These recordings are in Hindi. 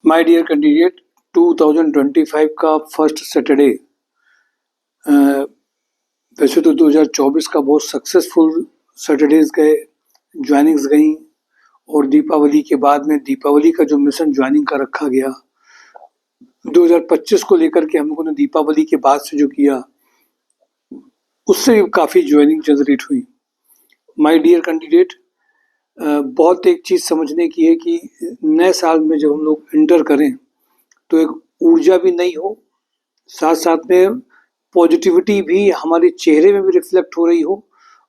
माय डियर कैंडिडेट, 2025 का फर्स्ट सैटरडे, वैसे तो 2024 का बहुत सक्सेसफुल सैटरडेज गए, ज्वाइनिंग्स गई, और दीपावली के बाद में दीपावली का जो मिशन ज्वाइनिंग का रखा गया 2025 को लेकर के हम लोगों ने दीपावली के बाद से जो किया उससे काफ़ी ज्वाइनिंग जनरेट हुई। माय डियर कैंडिडेट, बहुत एक चीज़ समझने की है कि नए साल में जब हम लोग इंटर करें तो एक ऊर्जा भी नई हो, साथ साथ में पॉजिटिविटी भी हमारे चेहरे में भी रिफ्लेक्ट हो रही हो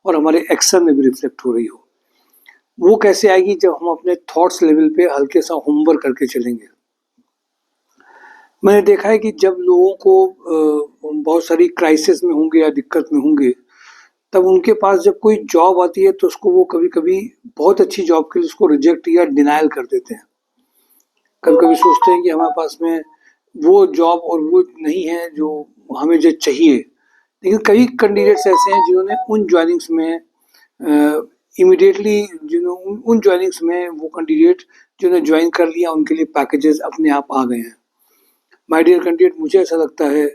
और हमारे एक्शन में भी रिफ्लेक्ट हो रही हो। वो कैसे आएगी? जब हम अपने थॉट्स लेवल पे हल्के सा होमवर्क करके चलेंगे। मैंने देखा है कि जब लोगों को बहुत सारी क्राइसिस में होंगे या दिक्कत में होंगे, तब उनके पास जब कोई जॉब आती है तो उसको वो कभी-कभी बहुत अच्छी जॉब के लिए उसको रिजेक्ट या डिनायल कर देते हैं। कभी-कभी सोचते हैं कि हमारे पास में वो जॉब और वो नहीं है जो हमें जो चाहिए। लेकिन कई कैंडिडेट्स ऐसे हैं जिन्होंने उन जॉइनिंग्स में इमीडिएटली उन जॉइनिंग्स में वो कैंडिडेट जिन्होंने ज्वाइन कर लिया उनके लिए पैकेजेस अपने आप आ गए हैं। माय डियर कैंडिडेट, मुझे ऐसा लगता है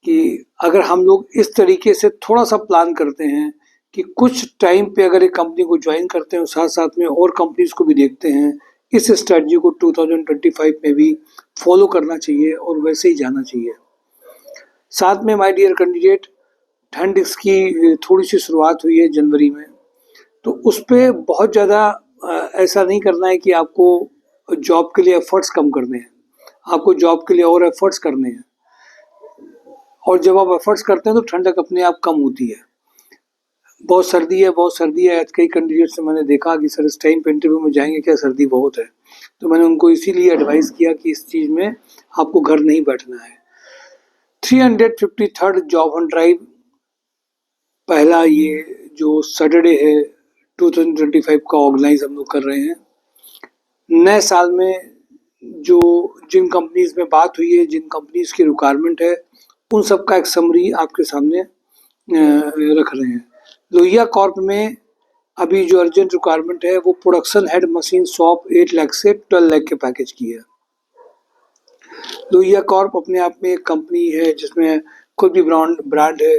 कि अगर हम लोग इस तरीके से थोड़ा सा प्लान करते हैं कि कुछ टाइम पे अगर एक कंपनी को ज्वाइन करते हैं और साथ साथ में और कंपनीज को भी देखते हैं, इस स्ट्रेटजी को 2025 में भी फॉलो करना चाहिए और वैसे ही जाना चाहिए। साथ में माय डियर कैंडिडेट, ठंड की थोड़ी सी शुरुआत हुई है जनवरी में, तो उस पर बहुत ज़्यादा ऐसा नहीं करना है कि आपको जॉब के लिए एफर्ट्स कम करने हैं। आपको जॉब के लिए और एफर्ट्स करने हैं, और जब आप एफर्ट्स करते हैं तो ठंडक अपने आप कम होती है। बहुत सर्दी है। आज कई कैंडिडेट से मैंने देखा कि सर इस टाइम पे इंटरव्यू में जाएंगे क्या, सर्दी बहुत है। तो मैंने उनको इसीलिए एडवाइस किया कि इस चीज़ में आपको घर नहीं बैठना है। 353rd जॉब ऑन ड्राइव, पहला ये जो सैटरडे है 2025 का ऑर्गेनाइज हम लोग कर रहे हैं। नए साल में जो जिन कंपनीज में बात हुई है, जिन कंपनीज की रिक्वायरमेंट है, उन सब का एक समरी आपके सामने रख रहे हैं। लोहिया कॉर्प में अभी जो अर्जेंट रिक्वायरमेंट है वो production head machine shop 8 lakh से 12 लाख के पैकेज की है। लोहिया कॉर्प अपने आप में एक कंपनी है जिसमें खुद भी ब्रांड है।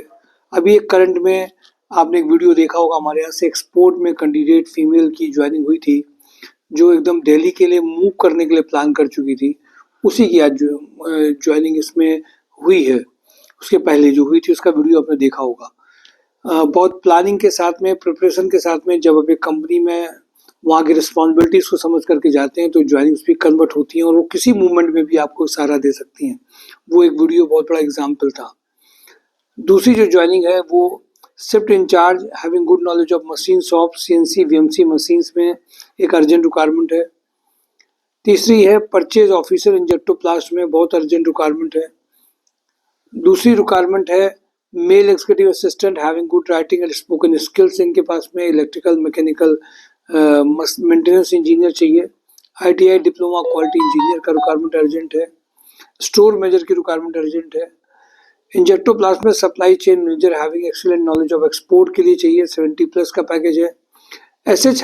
अभी एक करंट में आपने एक वीडियो देखा होगा, हमारे यहाँ से एक्सपोर्ट में कैंडिडेट फीमेल की ज्वाइनिंग हुई थी, जो एकदम दिल्ली के लिए मूव करने के लिए प्लान कर चुकी थी। उसी की आज ज्वाइनिंग इसमें हुई है। उसके पहले जो हुई थी उसका वीडियो आपने देखा होगा। बहुत प्लानिंग के साथ में, प्रिपरेशन के साथ में जब आप एक कंपनी में वहाँ की रिस्पॉन्सिबिलिटीज़ को समझ करके जाते हैं तो ज्वाइनिंग्स भी कन्वर्ट होती हैं और वो किसी मूवमेंट में भी आपको सहारा दे सकती हैं। वो एक वीडियो बहुत बड़ा एग्जाम्पल था। दूसरी जो ज्वाइनिंग है वो shift in charge having good knowledge of machine shop CNC VMC machines में एक अर्जेंट रिक्वायरमेंट है। तीसरी है परचेज ऑफिसर इंजेक्टोप्लास्ट में, बहुत अर्जेंट रिक्वायरमेंट है। दूसरी रिक्वायरमेंट है male executive assistant having good writing and spoken skills, इनके पास में इलेक्ट्रिकल मैकेनिकल मेंटेनेंस इंजीनियर चाहिए। ITI डिप्लोमा क्वालिटी इंजीनियर का रिक्वायरमेंट अर्जेंट है। स्टोर मैनेजर की रिक्वायरमेंट अर्जेंट है। इंजेक्टोप्लास्ट में supply chain manager having excellent knowledge of export के लिए चाहिए, 70+ का पैकेज है। SH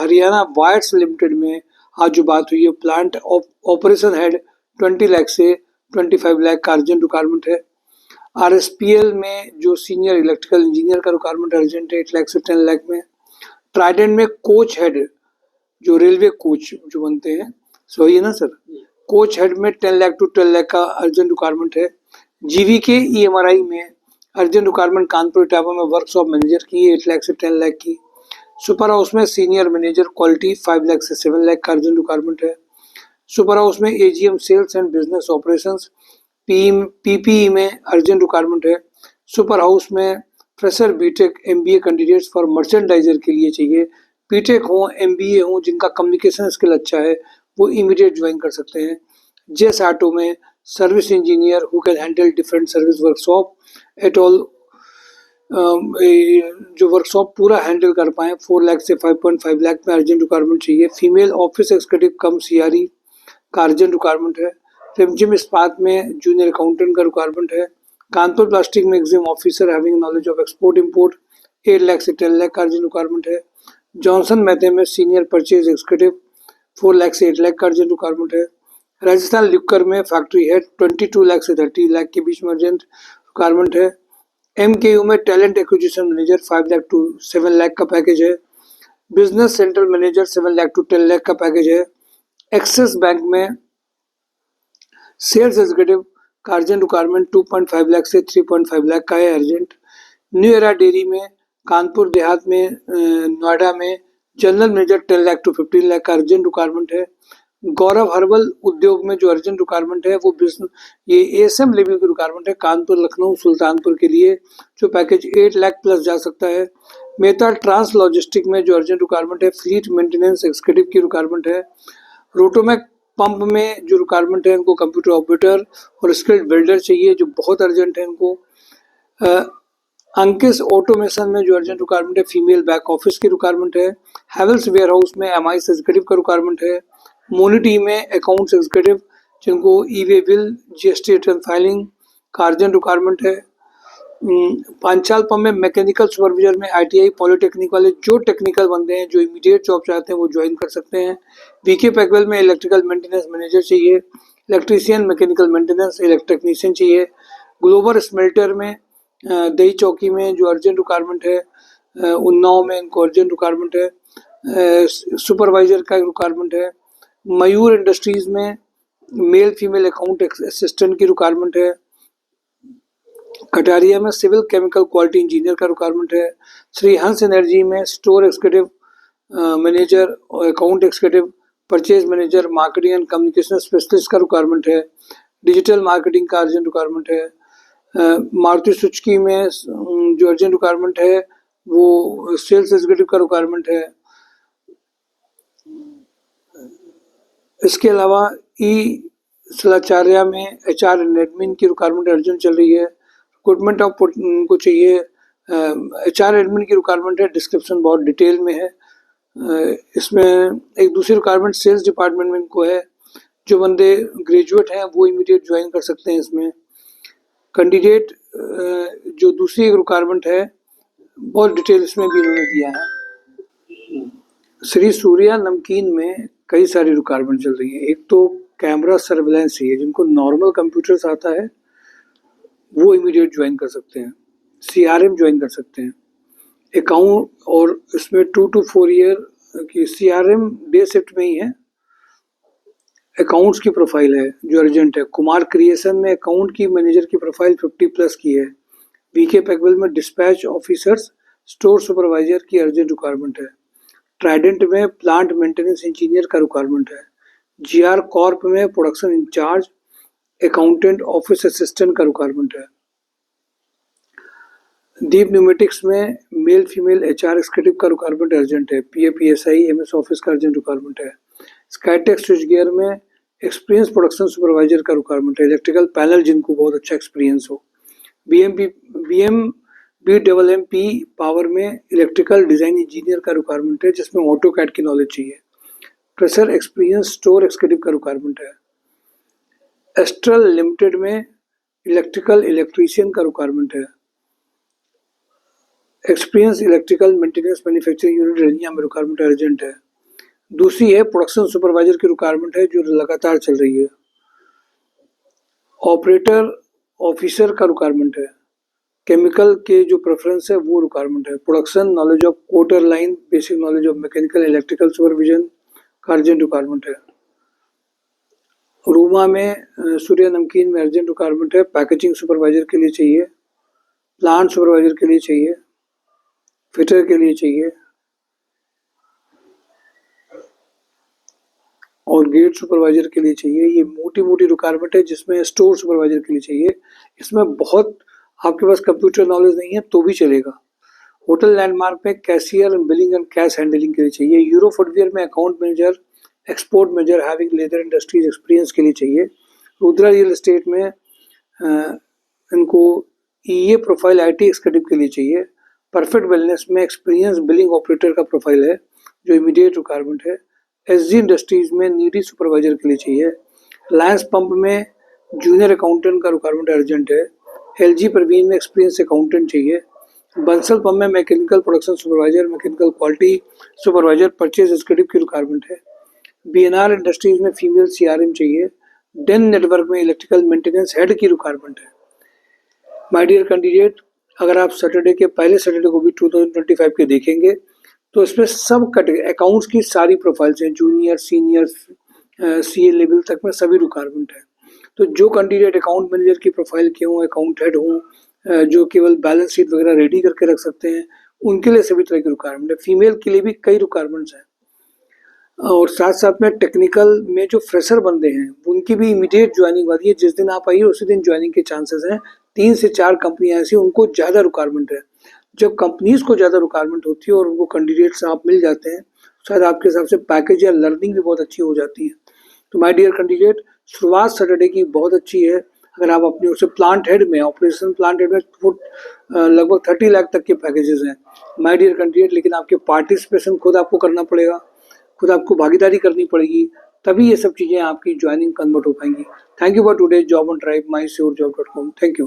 हरियाणा वायर्स लिमिटेड में आज जो बात हुई है, प्लांट ऑपरेशन हेड 20 लाख से 25 लाख का अर्जेंट रिक्वायरमेंट है। RSPL में जो सीनियर इलेक्ट्रिकल इंजीनियर का रिक्वायरमेंट अर्जेंट है 8 लाख से 10 लाख में। ट्राइडेंट में कोच हेड, जो रेलवे कोच जो बनते हैं, सही है ना सर, कोच हेड में 10 लाख to 12 लाख का अर्जेंट रिक्वायरमेंट है। GVK EMRI में अर्जेंट रिक्वायरमेंट कानपुर इटावा में वर्कशॉप मैनेजर की 8 लाख से 10 लाख की। सुपर हाउस में सीनियर मैनेजर क्वालिटी 5 लाख से 7 लाख का अर्जेंट रिक्वायरमेंट है। सुपर हाउस में AGM sales and business operations PPE में अर्जेंट रिक्वायरमेंट है। सुपर हाउस में fresher BTech MBA candidates for merchandiser के लिए चाहिए। BTech हो, MBA हो, जिनका कम्युनिकेशन स्किल अच्छा है वो इमीडिएट ज्वाइन कर सकते हैं। जेस ऑटो में service engineer who can handle different service workshop at all, जो वर्कशॉप पूरा हैंडल कर पाए, 4 लाख से 5.5 लाख में अर्जेंट रिक्वायरमेंट चाहिए। फीमेल ऑफिस एग्जीक्यूटिव कम CRE का अर्जेंट रिक्वायरमेंट है। रिमझिम इस्पात में जूनियर अकाउंटेंट का रिक्वायरमेंट है। कानपुर प्लास्टिक में exam officer having knowledge of export import 8 lakh से 10 लाख का अर्जेंट रिक्वायरमेंट है। जॉनसन मैथे में सीनियर परचेज एग्जीक्यूटिव 4 लाख से 8 लाख का अर्जेंट रिक्वायरमेंट है। राजस्थान लिक्कर में फैक्ट्री है, 22 लाख से 30 लाख के बीच में अर्जेंट रिक्वायरमेंट है। MKU में talent acquisition manager 5 lakh to 7 lakh का पैकेज है। Business central manager 7 lakh to 10 lakh का पैकेज है। एक्सिस बैंक में सेल्स एग्जीक्यूटिव का अर्जेंट रिक्वायरमेंट 2.5 लाख से 3.5 लाख का है अर्जेंट। न्यू एरा डेयरी में कानपुर देहात में नोएडा में general manager 10 lakh to 15 lakh का अर्जेंट रिक्वायरमेंट है। गौरव हर्बल उद्योग में जो अर्जेंट रिक्वायरमेंट है वो बिजनेस ये ASM लेवल की रिक्वायरमेंट है कानपुर लखनऊ सुल्तानपुर के लिए, जो पैकेज 8 लाख प्लस जा सकता है। मेहता ट्रांस लॉजिस्टिक में जो अर्जेंट रिक्वायरमेंट है फ्लीट मेंटेनेंस एग्जीक्यूटिव की रिक्वायरमेंट है। रोटोमैक पंप में जो रिक्वायरमेंट है इनको कंप्यूटर ऑपरेटर और स्किल्ड बिल्डर चाहिए जो बहुत अर्जेंट है इनको। अंकिस ऑटोमेशन में जो अर्जेंट रिक्वायरमेंट है फीमेल बैक ऑफिस की रिक्वायरमेंट है। हैवेल्स वेयर हाउस में MIS एग्जीक्यूटिव का रिक्वायरमेंट है। मोनिटी में अकाउंट्स एग्जीक्यूटिव जिनको e-way bill GST return filing का अर्जेंट रिक्वायरमेंट है। पांचाल पंप में मैकेनिकल सुपरवाइजर में ITI पॉलिटेक्निक वाले जो टेक्निकल बंदे हैं जो इमीडिएट जॉब चाहते हैं वो ज्वाइन कर सकते हैं। VK पैकवेल में इलेक्ट्रिकल मेंटेनेंस मैनेजर चाहिए, इलेक्ट्रीशियन मैकेनिकल मेंटेनेंस इलेक्ट्रिकनिशियन चाहिए। ग्लोबल स्मेल्टर में दही चौकी में जो अर्जेंट रिक्वायरमेंट है, उन्नाव में इनको अर्जेंट रिक्वायरमेंट है, सुपरवाइजर का रिक्वायरमेंट है। मयूर इंडस्ट्रीज में मेल फीमेल अकाउंट असिस्टेंट की रिक्वायरमेंट है। कटारिया में सिविल केमिकल क्वालिटी इंजीनियर का रिक्वायरमेंट है। श्री हंस एनर्जी में स्टोर एग्जीक्यूटिव मैनेजर और account executive purchase manager marketing and communication specialist का रिक्वायरमेंट है। डिजिटल मार्केटिंग का अर्जेंट रिक्वायरमेंट है। मारुति सुजुकी में जो अर्जेंट रिक्वायरमेंट है वो सेल्स एग्जीक्यूटिव का रिक्वायरमेंट है। इसके अलावा सलाचार्या में HR एंड एडमिन की रिक्वायरमेंट अर्जेंट चल रही है। रिक्रूटमेंट ऑफ को चाहिए HR एडमिन की रिक्वायरमेंट है, डिस्क्रिप्शन बहुत डिटेल में है। इसमें एक दूसरी रिक्वायरमेंट सेल्स डिपार्टमेंट में इनको है, जो बंदे ग्रेजुएट हैं वो इमीडिएट ज्वाइन कर सकते हैं इसमें। कैंडिडेट जो दूसरी रिक्वायरमेंट है बहुत डिटेल इसमें भी इन्होंने दिया है। श्री सूर्या नमकीन में कई सारी रिक्वायरमेंट चल रही है। एक तो कैमरा सर्विलांस है, जिनको नॉर्मल कंप्यूटर्स आता है वो इमीडिएट ज्वाइन कर सकते हैं। CRM ज्वाइन कर सकते हैं। अकाउंट और इसमें 2 to 4 ईयर की CRM डे शिफ्ट में ही है। अकाउंट्स की प्रोफाइल है जो अर्जेंट है। कुमार क्रिएशन में अकाउंट की मैनेजर की प्रोफाइल 50 प्लस की है। VK पैकवेल में डिस्पैच ऑफिसर्स स्टोर सुपरवाइजर की अर्जेंट रिक्वायरमेंट है। ट्राइडेंट में प्लांट मेंटेनेंस इंजीनियर का रिक्वायरमेंट है। GR कॉर्प में production incharge accountant office assistant का रिक्वायरमेंट है। दीप न्यूमेटिक्स में मेल फीमेल HR एग्जीक्यूटिव का रिक्वायरमेंट अर्जेंट है। PAPSI MS ऑफिस का अर्जेंट रिक्वायरमेंट है। स्काईटेक स्विच गियर में एक्सपीरियंस प्रोडक्शन सुपरवाइजर का रिक्वायरमेंट है, इलेक्ट्रिकल पैनल जिनको बहुत अच्छा एक्सपीरियंस हो। BMP पावर में इलेक्ट्रिकल डिजाइन इंजीनियर का रिक्वायरमेंट है जिसमें ऑटोकैड की नॉलेज चाहिए। प्रेशर एक्सपीरियंस स्टोर एग्जीक्यूटिव का रिक्वायरमेंट है। एस्ट्रल लिमिटेड में इलेक्ट्रिकल इलेक्ट्रीशियन का रिक्वायरमेंट है। Experience electrical maintenance manufacturing unit Raniya में रिक्वायरमेंट अर्जेंट है। दूसरी है प्रोडक्शन सुपरवाइजर की रिक्वायरमेंट है जो लगातार चल रही है। ऑपरेटर ऑफिसर का रिक्वायरमेंट है। केमिकल के जो प्रेफरेंस है वो रिक्वायरमेंट है। Production knowledge of coater line, basic knowledge of mechanical electrical supervision का अर्जेंट रिक्वायरमेंट है। रूमा में सूर्य नमकीन में अर्जेंट रिक्वायरमेंट है। पैकेजिंग सुपरवाइजर के लिए चाहिए, प्लांट सुपरवाइजर के लिए चाहिए, फिटर के लिए चाहिए और गेट सुपरवाइजर के लिए चाहिए। ये मोटी मोटी रिक्वायरमेंट है जिसमें स्टोर सुपरवाइजर के लिए चाहिए। इसमें बहुत आपके पास कंप्यूटर नॉलेज नहीं है तो भी चलेगा। होटल लैंडमार्क में cashier billing and cash handling के लिए चाहिए। यूरो फुटवियर में account manager export manager having leather industries experience के लिए चाहिए। रुद्रा रियल एस्टेट में इनको EA प्रोफाइल IT एग्जीक्यूटिव के लिए चाहिए। परफेक्ट वेलनेस में एक्सपीरियंस बिलिंग ऑपरेटर का प्रोफाइल है जो इमीडिएट रिक्वायरमेंट है। SG इंडस्ट्रीज में नीडी सुपरवाइजर के लिए चाहिए। रिलायंस पंप में जूनियर अकाउंटेंट का रिक्वायरमेंट अर्जेंट है। LG प्रवीण में एक्सपीरियंस अकाउंटेंट चाहिए। बंसल पंप में mechanical production supervisor, mechanical quality supervisor, purchase executive की रिक्वायरमेंट है। BNR इंडस्ट्रीज में फीमेल CRM चाहिए। डेन नेटवर्क में इलेक्ट्रिकल मेंटेनेंस हेड की रिक्वायरमेंट है। माय डियर कैंडिडेट, अगर आप सैटरडे के पहले सैटरडे को भी 2025 के देखेंगे तो इसमें सब कैटेगरी अकाउंट्स की सारी प्रोफाइल्स हैं, जूनियर, सीनियर, सीए लेवल तक में सभी रिक्वायरमेंट है। तो जो कैंडिडेट अकाउंट मैनेजर की प्रोफाइल के हों, अकाउंट हेड हों, जो केवल बैलेंस शीट वगैरह रेडी करके रख सकते हैं, उनके लिए सभी तरह की रिक्वायरमेंट है। फीमेल के लिए भी कई रिक्वायरमेंट्स हैं। और साथ साथ में टेक्निकल में जो फ्रेशर बंदे हैं उनकी भी इमीडिएट ज्वाइनिंग वाली है। जिस दिन आप आइए उसी दिन ज्वाइनिंग के चांसेस हैं। 3 से 4 कंपनियां ऐसी उनको ज़्यादा रिक्वायरमेंट है। जब कंपनीज को ज़्यादा रिक्वायरमेंट होती है और उनको कैंडिडेट्स आप मिल जाते हैं, शायद आपके हिसाब से पैकेज या लर्निंग भी बहुत अच्छी हो जाती है। तो माय डियर कैंडिडेट, शुरुआत सैटरडे की बहुत अच्छी है। अगर आप अपने उसे प्लांट हेड में, ऑपरेशन प्लांट हेड में लगभग 30 लाख तक के पैकेजेस हैं माय डियर कैंडिडेट। लेकिन आपके पार्टिसिपेशन खुद आपको करना पड़ेगा, खुद आपको भागीदारी करनी पड़ेगी, तभी ये सब चीज़ें आपकी ज्वाइनिंग कन्वर्ट हो पाएंगी। Thank you for today job on drive, my sure जॉब.com। Thank you.